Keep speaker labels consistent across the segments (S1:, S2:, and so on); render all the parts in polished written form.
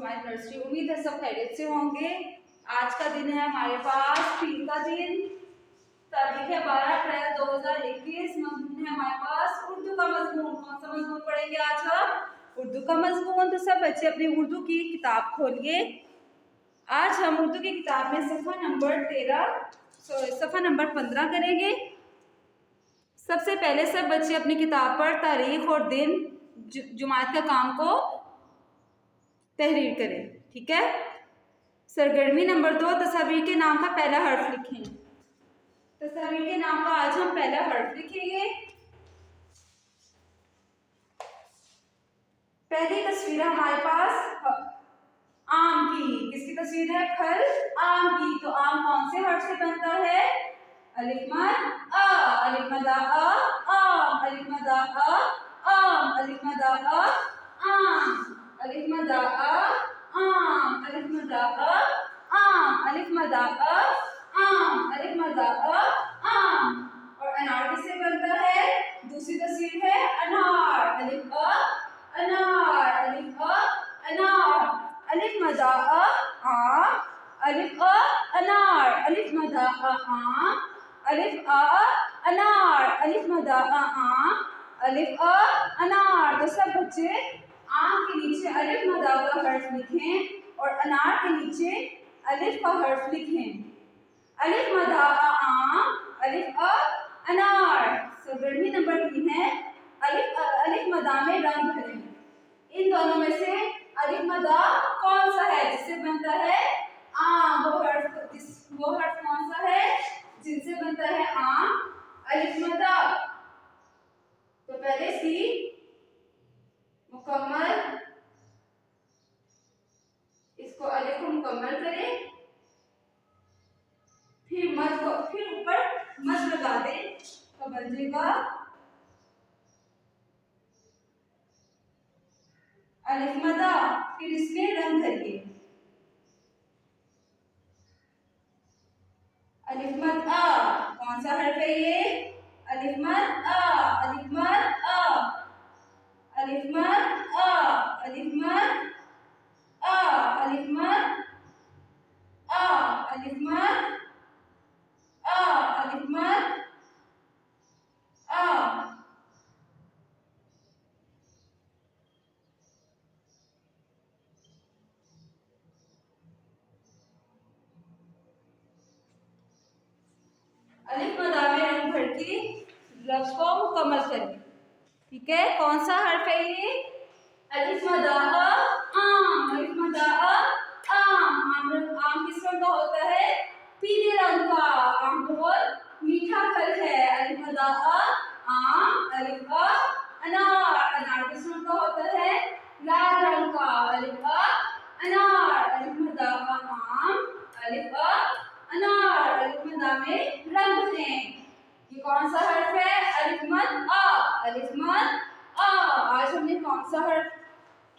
S1: हमारी नर्सरी। उम्मीद है सब खैरियत से होंगे। आज का दिन है हमारे पास पीर का दिन, तारीख है 12 अप्रैल 2021। मजमून है हमारे पास उर्दू का मजमून। कौन सा मजमून पढ़ेंगे आज हम? उर्दू का मजमून। तो सब बच्चे अपनी उर्दू की किताब खोलिए। आज हम उर्दू की किताब में सफ़ा नंबर 15 करेंगे। सबसे पहले सब बच्चे अपनी किताब पर तारीख और दिन जुमात का काम को तहरीर करें, ठीक है। सरगर्मी नंबर 2, तस्वीर के नाम का पहला हर्फ लिखें। तस्वीर के नाम का आज हम पहला हर्फ लिखेंगे। पहली तस्वीर है हमारे पास आम की। किसकी तस्वीर है? फल आम की। तो आम कौन से हर्फ से बनता है? अलिफ मद आ, अलिफ मद आ, आम, अलिफ मद आ, आम, अलिफ मद आ, आम, अलिफ मद आ, आम, अलिफ मद आ, आम, अलिफ मद आ, आम, अलिफ मद आ, आम। और अनार किससे बनता है? दूसरी तस्वीर है अनार। अलिफ अ अनार, अलिफ अ अनार, अलिफ मद आ, आम, अलिफ अ अनार, अलिफ मद आ, आम, अलिफ आ अनार, अलिफ मद आ, आम, अलिफ अ अनार। तो सब बच्चे आम के नीचे अलिफ मद आ का हर्फ लिखें और अनार के नीचे अलिफ का हर्फ लिखें। अलिफ मद आ, आम, अलिफ अ अनार। सरगर्मी नंबर 3 है अलिफ मदा में रंग भरें। इन दोनों में से अलिफ मदा कौन सा है जिससे बनता है आम? वो हर्फ कौन सा है जिनसे बनता है आम? अलिफ मदा। तो पहले सी मुकम्मल, इसको अलिफ को मुकम्मल करें, फिर ऊपर मद लगा दें तो बन जाएगा अलिफ मदा। फिर इसमें रंग भरिए। अलिफ मद आ, कौन सा हर्फ है ये? अलिफ मद आ, अलिफ मद आ, अलिफ मद आ, अलिफ मद आ, अलिफ मद आ, अलिफ मद आ, अलिफ मद आ। अलिफ मदा में रंग भर के लफ्ज को मुकम्मल करें, ठीक है। कौन सा हर्फ है ये? अलिफ मदा आम, अलिफ मदा आम। आम किस रंग का होता है? पीले रंग का। आम बहुत मीठा फल है। अलिफ मदा आम, अलिफ अनार। अनार किस रंग का होता है? लाल रंग का। अलिफ अनार, अलिफ मदा आम, अलिफ अनार, अलिफ मदा में रंग भरें। ये कौन सा हर्फ है? अलिफ मद आ, अलिफ मद आ। आज हमने कौन सा हर्फ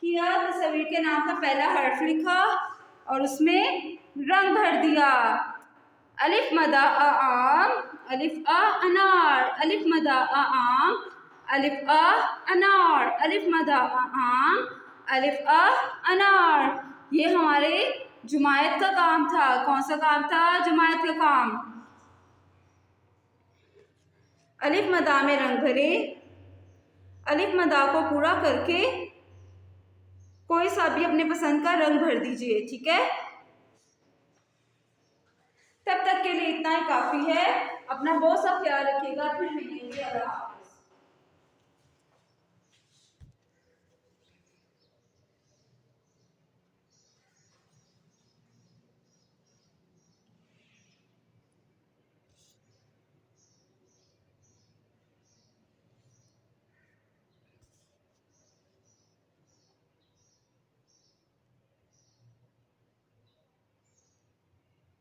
S1: किया? तस्वीर के नाम का पहला हर्फ लिखा और उसमें रंग भर दिया। अलिफ मद आ आम, अलिफ आ अनार, अलिफ मद आ आम, अलिफ आ अनार, अलिफ मद आ आम, अलिफ आ अनार। ये हमारे जुमायत का काम था। कौन सा काम था? जुमायत का काम। अलिफ मदा में रंग भरे। अलिफ मदा को पूरा करके कोई सा भी अपने पसंद का रंग भर दीजिए, ठीक है। तब तक के लिए इतना ही काफी है। अपना बहुत सा ख्याल रखिएगा। फिर मिलेंगे।